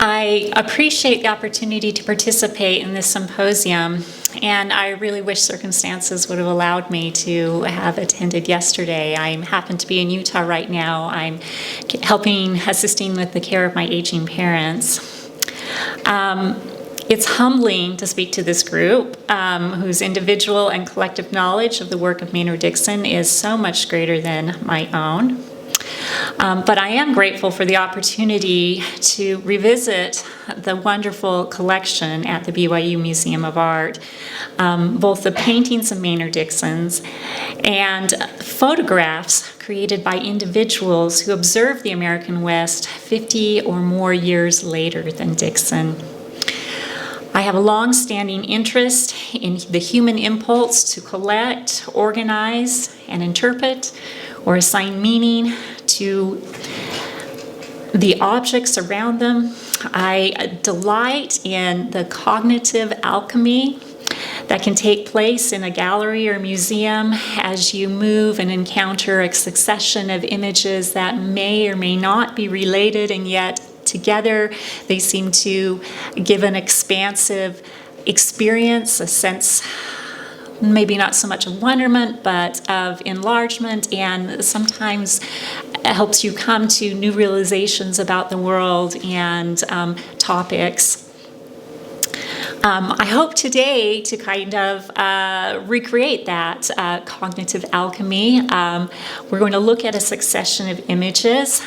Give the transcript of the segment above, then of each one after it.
I appreciate the opportunity to participate in this symposium, and I really wish circumstances would have allowed me to have attended yesterday. I happen to be in Utah right now. I'm assisting with the care of my aging parents. It's humbling to speak to this group whose individual and collective knowledge of the work of Maynard Dixon is so much greater than my own. But I am grateful for the opportunity to revisit the wonderful collection at the BYU Museum of Art, both the paintings of Maynard Dixon's and photographs created by individuals who observed the American West 50 or more years later than Dixon. I have a long-standing interest in the human impulse to collect, organize, and interpret, or assign meaning to the objects around them. I delight in the cognitive alchemy that can take place in a gallery or museum as you move and encounter a succession of images that may or may not be related, and yet together they seem to give an expansive experience, a sense maybe not so much of wonderment, but of enlargement, and sometimes it helps you come to new realizations about the world and topics. I hope today to kind of recreate that cognitive alchemy. We're going to look at a succession of images.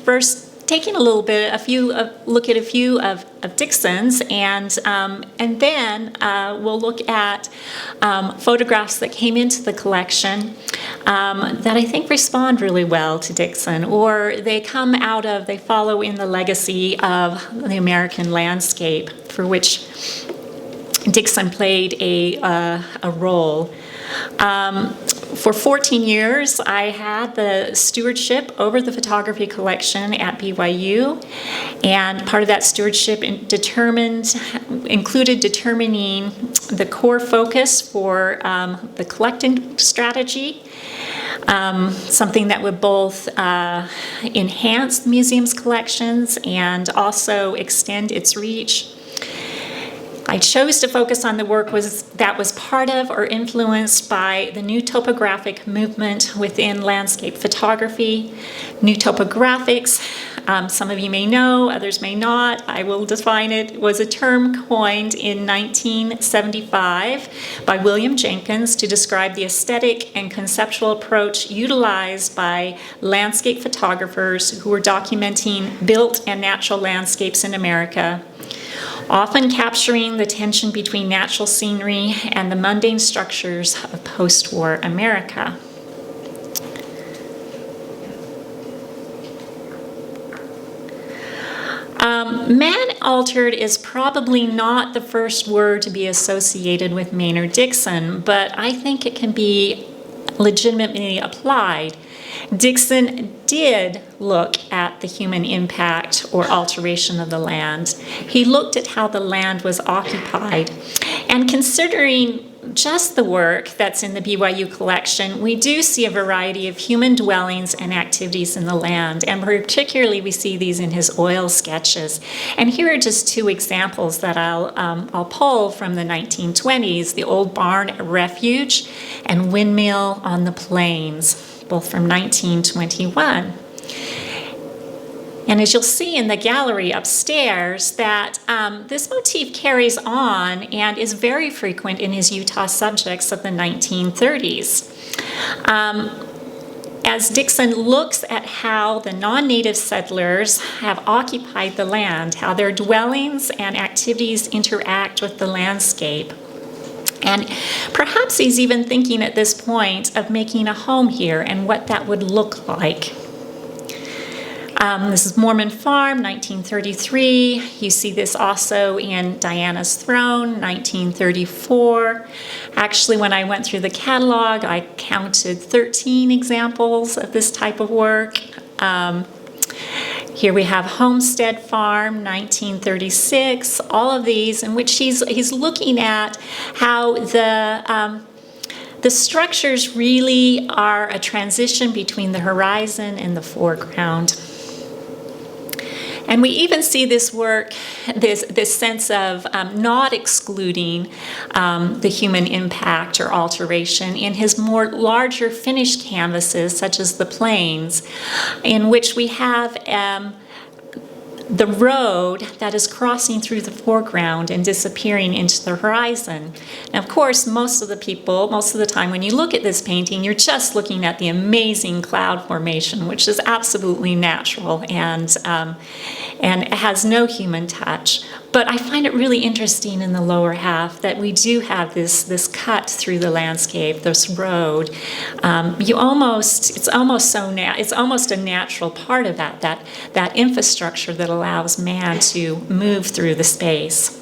First, taking a look at a few of Dixon's, and then we'll look at photographs that came into the collection that I think respond really well to Dixon, or they follow in the legacy of the American landscape for which Dixon played a role. For 14 years, I had the stewardship over the photography collection at BYU, and part of that stewardship included determining the core focus for the collecting strategy, something that would both enhance the museum's collections and also extend its reach. I chose to focus on the work that was part of or influenced by the new topographic movement within landscape photography. New topographics, some of you may know, others may not. I will define it. It was a term coined in 1975 by William Jenkins to describe the aesthetic and conceptual approach utilized by landscape photographers who were documenting built and natural landscapes in America, often capturing the tension between natural scenery and the mundane structures of post-war America. Man-altered is probably not the first word to be associated with Maynard Dixon, but I think it can be legitimately applied. Dixon did look at the human impact or alteration of the land. He looked at how the land was occupied. And considering just the work that's in the BYU collection, we do see a variety of human dwellings and activities in the land, and particularly we see these in his oil sketches. And here are just two examples that I'll pull from the 1920s, the old barn refuge and windmill on the plains, both from 1921. And as you'll see in the gallery upstairs, that this motif carries on and is very frequent in his Utah subjects of the 1930s. As Dixon looks at how the non-native settlers have occupied the land, how their dwellings and activities interact with the landscape. And perhaps he's even thinking at this point of making a home here and what that would look like. This is Mormon Farm, 1933. You see this also in Diana's Throne, 1934. Actually, when I went through the catalog, I counted 13 examples of this type of work. Here we have Homestead Farm, 1936. All of these in which he's looking at how the structures really are a transition between the horizon and the foreground. And we even see this work, this sense of not excluding the human impact or alteration in his more larger finished canvases, such as the plains, in which we have the road that is crossing through the foreground and disappearing into the horizon. And of course, most of the time when you look at this painting, you're just looking at the amazing cloud formation, which is absolutely natural and has no human touch. But I find it really interesting in the lower half that we do have this cut through the landscape, this road. It's almost a natural part of that infrastructure that allows man to move through the space.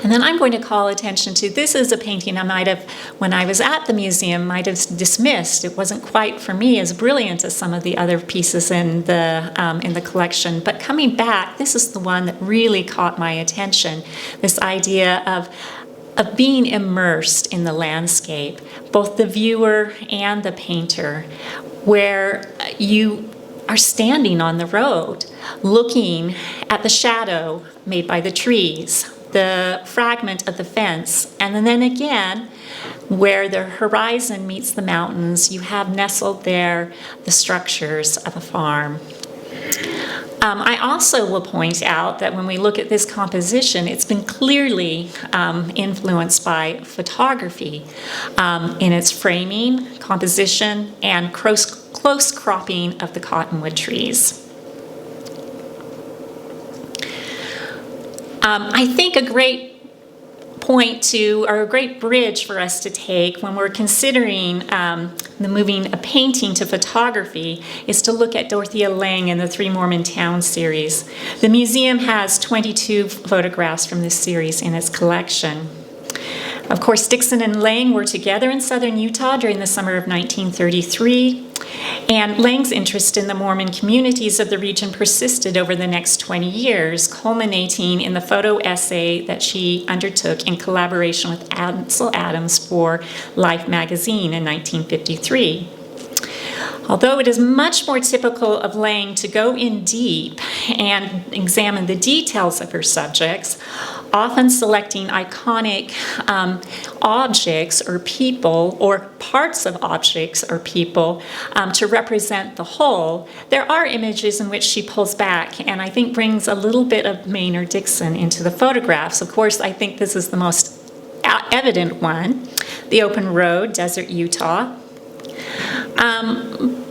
And then I'm going to call attention to, this is a painting I might have, when I was at the museum, might have dismissed. It wasn't quite, for me, as brilliant as some of the other pieces in the collection. But coming back, this is the one that really caught my attention, this idea of being immersed in the landscape, both the viewer and the painter, where you are standing on the road, looking at the shadow made by the trees, the fragment of the fence, and then again, where the horizon meets the mountains, you have nestled there the structures of a farm. I also will point out that when we look at this composition, it's been clearly influenced by photography in its framing, composition, and close cropping of the cottonwood trees. I think a great point or a great bridge for us to take when we're considering moving a painting to photography is to look at Dorothea Lange in the Three Mormon Towns series. The museum has 22 photographs from this series in its collection. Of course, Dixon and Lange were together in southern Utah during the summer of 1933, and Lange's interest in the Mormon communities of the region persisted over the next 20 years, culminating in the photo essay that she undertook in collaboration with Ansel Adams for Life magazine in 1953. Although it is much more typical of Lange to go in deep and examine the details of her subjects, often selecting iconic objects or people or parts of objects or people to represent the whole, there are images in which she pulls back and I think brings a little bit of Maynard Dixon into the photographs. Of course, I think this is the most evident one, the open road, desert Utah.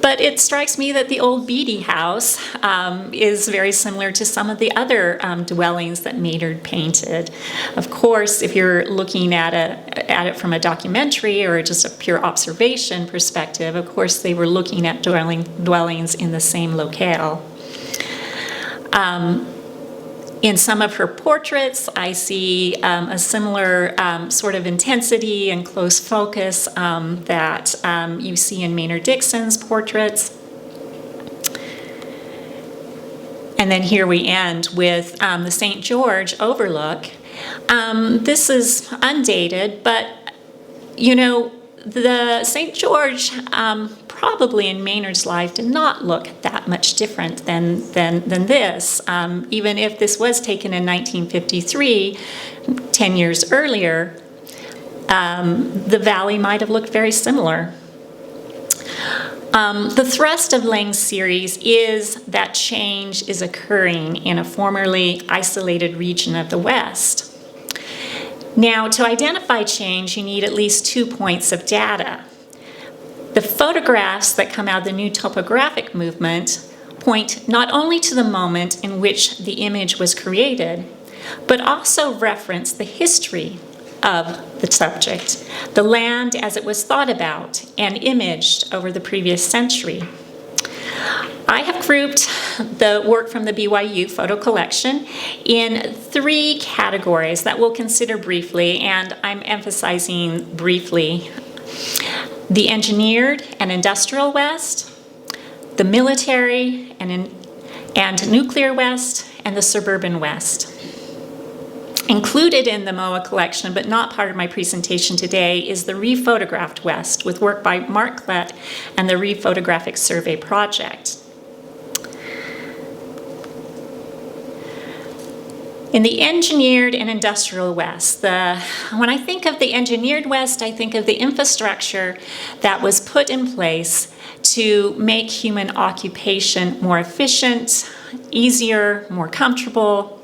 But it strikes me that the old Beatty house is very similar to some of the other dwellings that Maynard painted. Of course, if you're looking at it from a documentary or just a pure observation perspective, of course they were looking at dwellings in the same locale. In some of her portraits, I see a similar sort of intensity and close focus that you see in Maynard Dixon's portraits. And then here we end with the St. George overlook. This is undated, but the St. George probably in Maynard's life did not look that much different than this. Even if this was taken in 1953, 10 years earlier, the valley might have looked very similar. The thrust of Lange's series is that change is occurring in a formerly isolated region of the West. Now, to identify change, you need at least 2 points of data. The photographs that come out of the new topographic movement point not only to the moment in which the image was created, but also reference the history of the subject, the land as it was thought about and imaged over the previous century. I have grouped the work from the BYU photo collection in 3 categories that we'll consider briefly, and I'm emphasizing briefly: the engineered and industrial West, the military and nuclear West, and the suburban West. Included in the MOA collection, but not part of my presentation today, is the Rephotographed West with work by Mark Klett and the Rephotographic Survey Project. In the engineered and industrial West, when I think of the engineered West, I think of the infrastructure that was put in place to make human occupation more efficient, easier, more comfortable,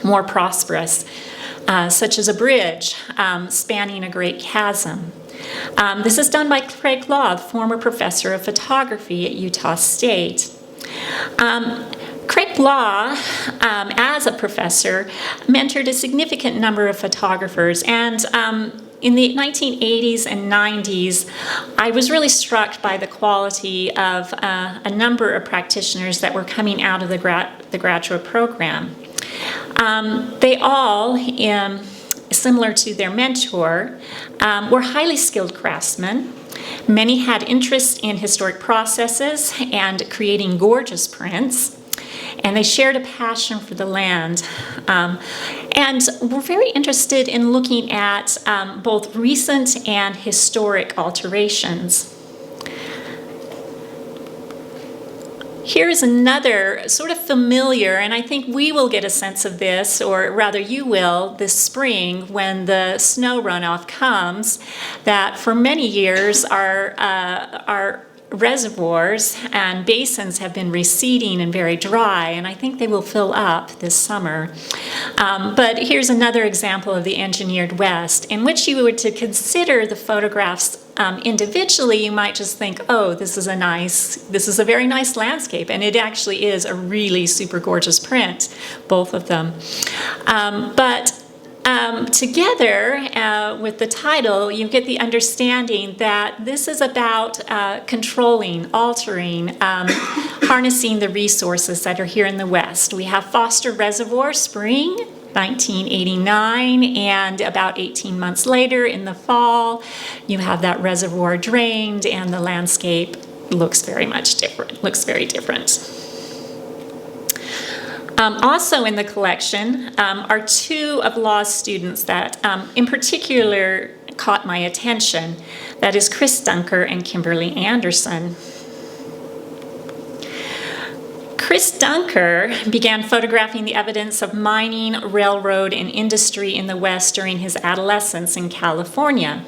more prosperous, such as a bridge spanning a great chasm. This is done by Craig Law, former professor of photography at Utah State. Craig Law, as a professor, mentored a significant number of photographers, and in the 1980s and 90s, I was really struck by the quality of a number of practitioners that were coming out of the graduate program. They all, similar to their mentor, were highly skilled craftsmen. Many had interest in historic processes and creating gorgeous prints, and they shared a passion for the land, and were very interested in looking at both recent and historic alterations. Here is another sort of familiar, and I think we will get a sense of this, or rather you will, this spring when the snow runoff comes, that for many years our reservoirs and basins have been receding and very dry, and I think they will fill up this summer. But here's another example of the engineered West, in which you were to consider the photographs individually. You might just think, oh, this is a very nice landscape, and it actually is a really super gorgeous print, both of them. But together with the title, you get the understanding that this is about controlling, altering, harnessing the resources that are here in the West. We have Foster Reservoir Spring, 1989, and about 18 months later in the fall, you have that reservoir drained, and the landscape looks very different. Also in the collection are two of Law's students that in particular caught my attention. That is Chris Dunker and Kimberly Anderson. Chris Dunker began photographing the evidence of mining, railroad, and industry in the West during his adolescence in California.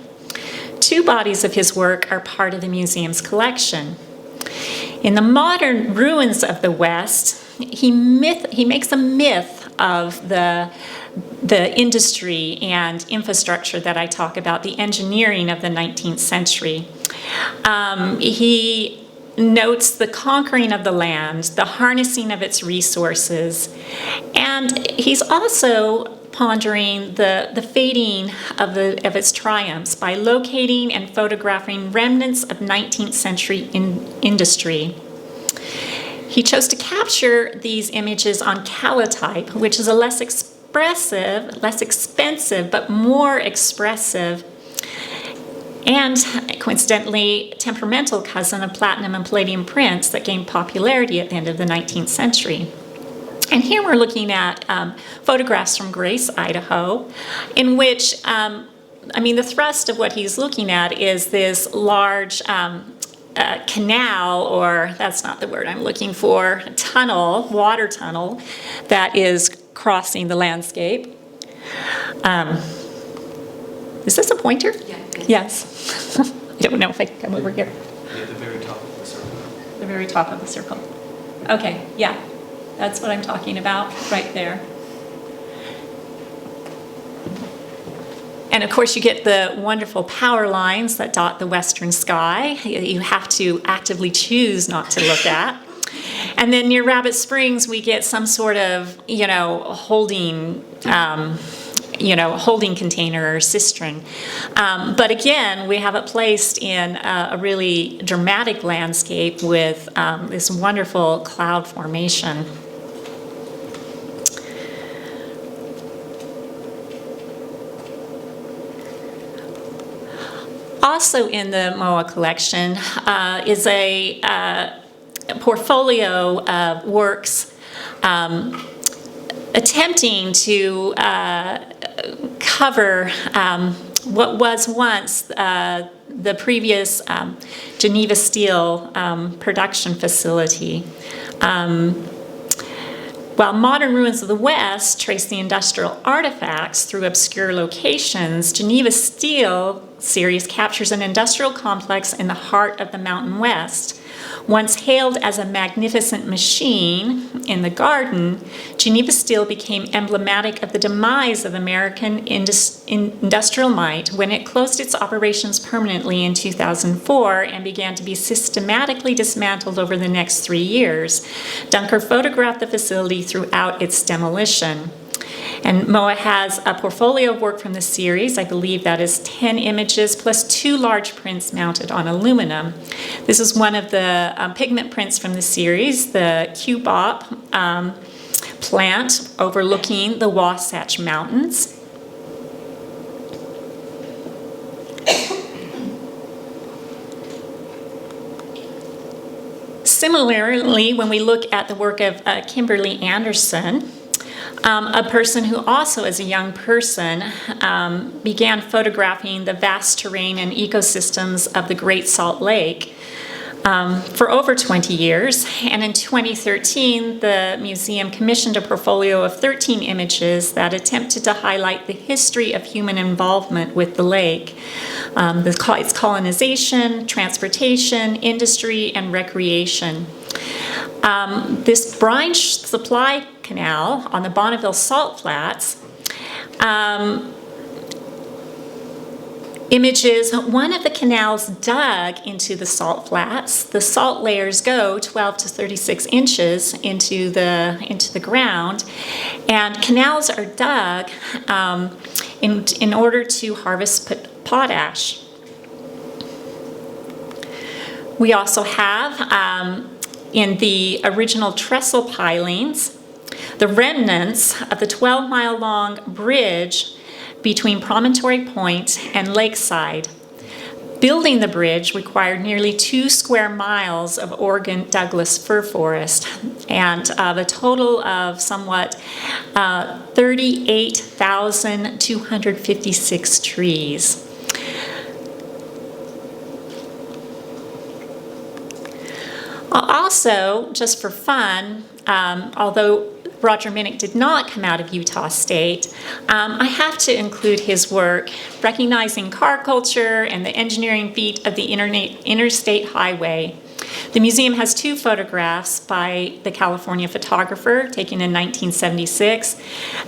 Two bodies of his work are part of the museum's collection. In the modern ruins of the West, he makes a myth of the industry and infrastructure that I talk about, the engineering of the 19th century. He notes the conquering of the land, the harnessing of its resources, and he's also pondering the fading of its triumphs by locating and photographing remnants of 19th century industry. He chose to capture these images on calotype, which is a less expensive, but more expressive, and coincidentally, temperamental cousin of platinum and palladium prints that gained popularity at the end of the 19th century. And here we're looking at photographs from Grace, Idaho, in which, the thrust of what he's looking at is this large canal, or that's not the word I'm looking for, tunnel, water tunnel, that is crossing the landscape. Is this a pointer? Yeah. Yes. I don't know if I can come over here. At the very top of the circle. The very top of the circle. Okay, yeah. That's what I'm talking about, right there. And of course, you get the wonderful power lines that dot the western sky. You have to actively choose not to look at. And then near Rabbit Springs, we get some sort of, holding container or cistern. But again, we have it placed in a really dramatic landscape with this wonderful cloud formation. Also in the MOA collection is a portfolio of works attempting to cover what was once the previous Geneva Steel production facility. While modern ruins of the West trace the industrial artifacts through obscure locations, Geneva Steel series captures an industrial complex in the heart of the Mountain West. Once hailed as a magnificent machine in the garden, Geneva Steel became emblematic of the demise of American industrial might when it closed its operations permanently in 2004 and began to be systematically dismantled over the next 3 years. Dunker photographed the facility throughout its demolition. And MOA has a portfolio of work from the series. I believe that is 10 images plus 2 large prints mounted on aluminum. This is one of the pigment prints from the series, the Cubop plant overlooking the Wasatch Mountains. Similarly, when we look at the work of Kimberly Anderson, a person who also, as a young person, began photographing the vast terrain and ecosystems of the Great Salt Lake for over 20 years. And in 2013, the museum commissioned a portfolio of 13 images that attempted to highlight the history of human involvement with the lake, its colonization, transportation, industry, and recreation. This brine supply canal on the Bonneville Salt Flats images one of the canals dug into the salt flats. The salt layers go 12 to 36 inches into the ground, and canals are dug in order to harvest potash. We also have in the original trestle pilings the remnants of the 12-mile-long bridge between Promontory Point and Lakeside. Building the bridge required nearly 2 square miles of Oregon Douglas fir forest and a total of somewhat 38,256 trees. Also, just for fun, although Roger Minnick did not come out of Utah State, I have to include his work recognizing car culture and the engineering feat of the interstate highway. The museum has 2 photographs by the California photographer taken in 1976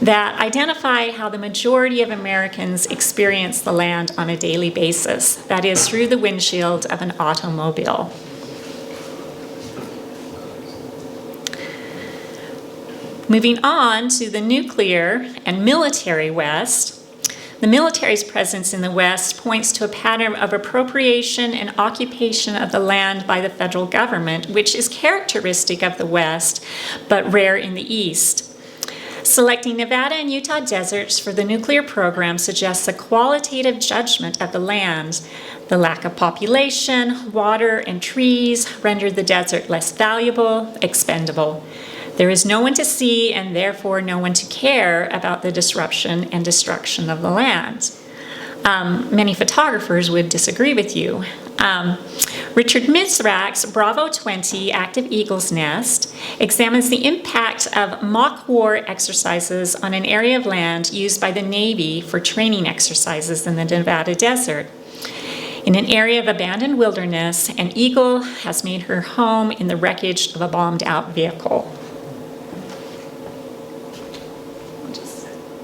that identify how the majority of Americans experience the land on a daily basis, that is, through the windshield of an automobile. Moving on to the nuclear and military West, the military's presence in the West points to a pattern of appropriation and occupation of the land by the federal government, which is characteristic of the West, but rare in the East. Selecting Nevada and Utah deserts for the nuclear program suggests a qualitative judgment of the land. The lack of population, water, and trees rendered the desert less valuable, expendable. There is no one to see and therefore no one to care about the disruption and destruction of the land. Many photographers would disagree with you. Richard Mizrak's Bravo 20 Active Eagle's Nest examines the impact of mock war exercises on an area of land used by the Navy for training exercises in the Nevada desert. In an area of abandoned wilderness, an eagle has made her home in the wreckage of a bombed-out vehicle.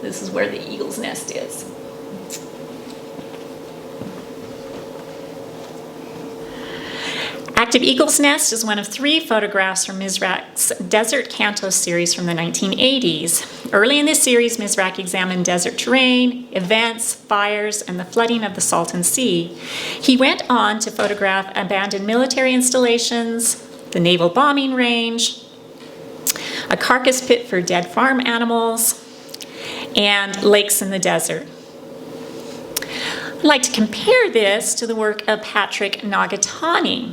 This is where the eagle's nest is. Active Eagle's Nest is one of 3 photographs from Mizrak's Desert Canto series from the 1980s. Early in this series, Mizrak examined desert terrain, events, fires, and the flooding of the Salton Sea. He went on to photograph abandoned military installations, the naval bombing range, a carcass pit for dead farm animals, and lakes in the desert. I'd like to compare this to the work of Patrick Nagatani,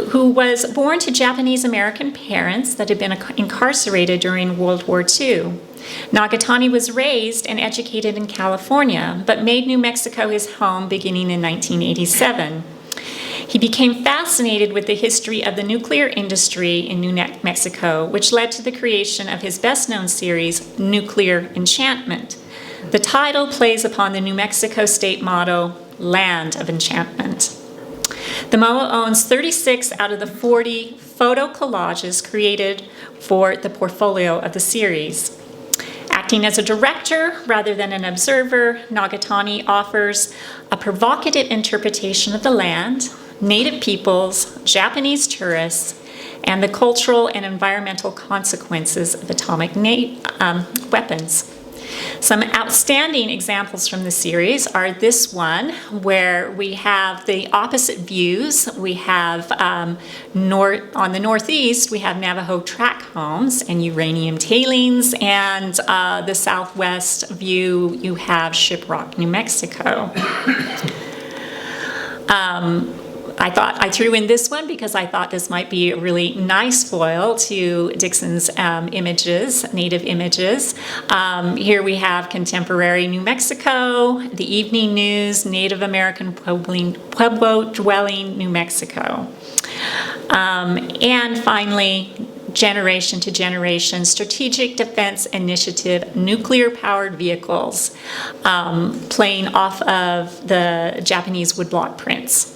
who was born to Japanese-American parents that had been incarcerated during World War II. Nagatani was raised and educated in California, but made New Mexico his home beginning in 1987. He became fascinated with the history of the nuclear industry in New Mexico, which led to the creation of his best-known series, Nuclear Enchantment. The title plays upon the New Mexico state motto, Land of Enchantment. The MOA owns 36 out of the 40 photo collages created for the portfolio of the series. Acting as a director rather than an observer, Nagatani offers a provocative interpretation of the land, native peoples, Japanese tourists, and the cultural and environmental consequences of atomic weapons. Some outstanding examples from the series are this one, where we have the opposite views. We have on the northeast, we have Navajo tract homes and uranium tailings, and the southwest view, you have Shiprock, New Mexico. I threw in this one because I thought this might be a really nice foil to Dixon's images, native images. Here we have contemporary New Mexico, the evening news, Native American Pueblo-dwelling New Mexico. And finally, generation to generation, strategic defense initiative, nuclear-powered vehicles, playing off of the Japanese woodblock prints.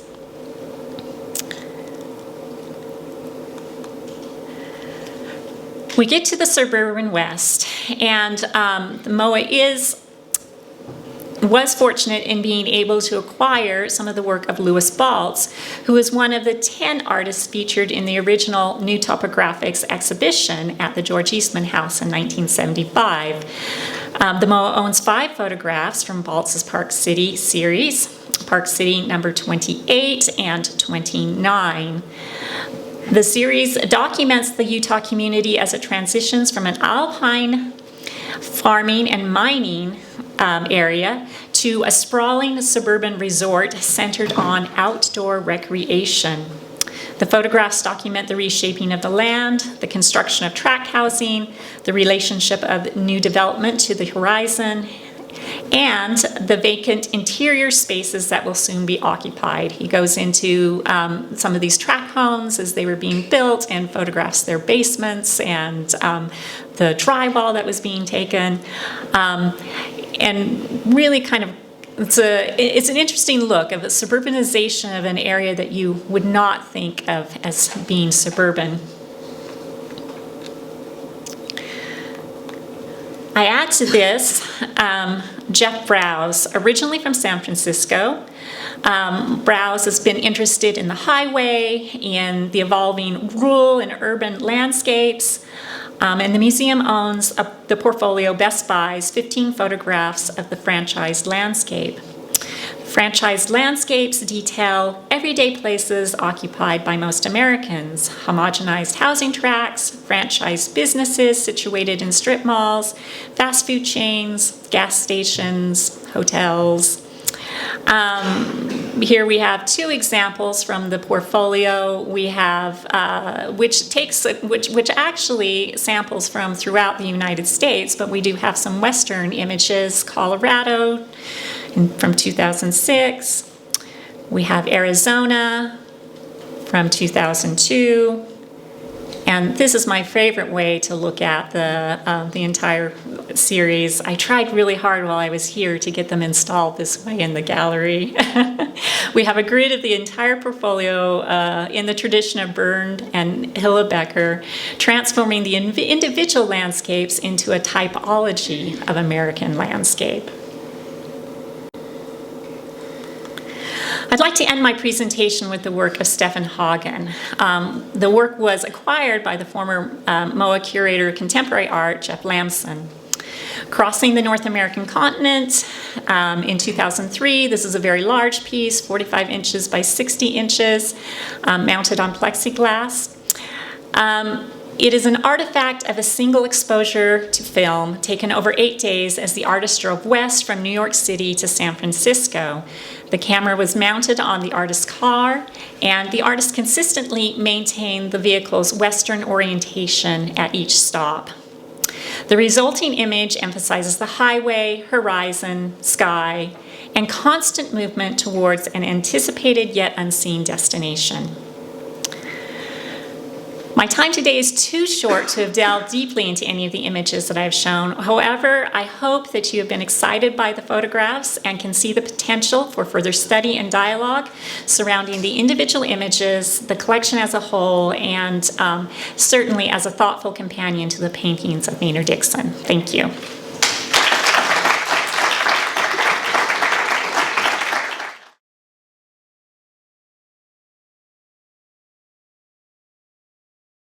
We get to the suburban West, and the MOA was fortunate in being able to acquire some of the work of Louis Baltz, who is one of the 10 artists featured in the original New Topographics exhibition at the George Eastman House in 1975. The MOA owns 5 photographs from Baltz's Park City series, Park City number 28 and 29. The series documents the Utah community as it transitions from an alpine farming and mining area to a sprawling suburban resort centered on outdoor recreation. The photographs document the reshaping of the land, the construction of tract housing, the relationship of new development to the horizon, and the vacant interior spaces that will soon be occupied. He goes into some of these tract homes as they were being built and photographs their basements and the drywall that was being taken. And really kind of, it's an interesting look of a suburbanization of an area that you would not think of as being suburban. I add to this Jeff Browse, originally from San Francisco. Browse has been interested in the highway, in the evolving rural and urban landscapes, and the museum owns the portfolio Best Buy's 15 photographs of the franchised landscape. Franchised landscapes detail everyday places occupied by most Americans, homogenized housing tracts, franchised businesses situated in strip malls, fast food chains, gas stations, hotels. Here we have 2 examples from the portfolio. We have which actually samples from throughout the United States, but we do have some Western images, Colorado from 2006. We have Arizona from 2002. And this is my favorite way to look at the entire series. I tried really hard while I was here to get them installed this way in the gallery. We have a grid of the entire portfolio in the tradition of Bernd and Hillebecker, transforming the individual landscapes into a typology of American landscape. I'd like to end my presentation with the work of Stephen Hagen. The work was acquired by the former MOA curator of contemporary art, Jeff Lamson. Crossing the North American continent in 2003, this is a very large piece, 45 inches by 60 inches, mounted on plexiglass. It is an artifact of a single exposure to film taken over 8 days as the artist drove west from New York City to San Francisco. The camera was mounted on the artist's car, and the artist consistently maintained the vehicle's western orientation at each stop. The resulting image emphasizes the highway, horizon, sky, and constant movement towards an anticipated yet unseen destination. My time today is too short to have delved deeply into any of the images that I've shown. However, I hope that you have been excited by the photographs and can see the potential for further study and dialogue surrounding the individual images, the collection as a whole, and certainly as a thoughtful companion to the paintings of Maynard Dixon. Thank you.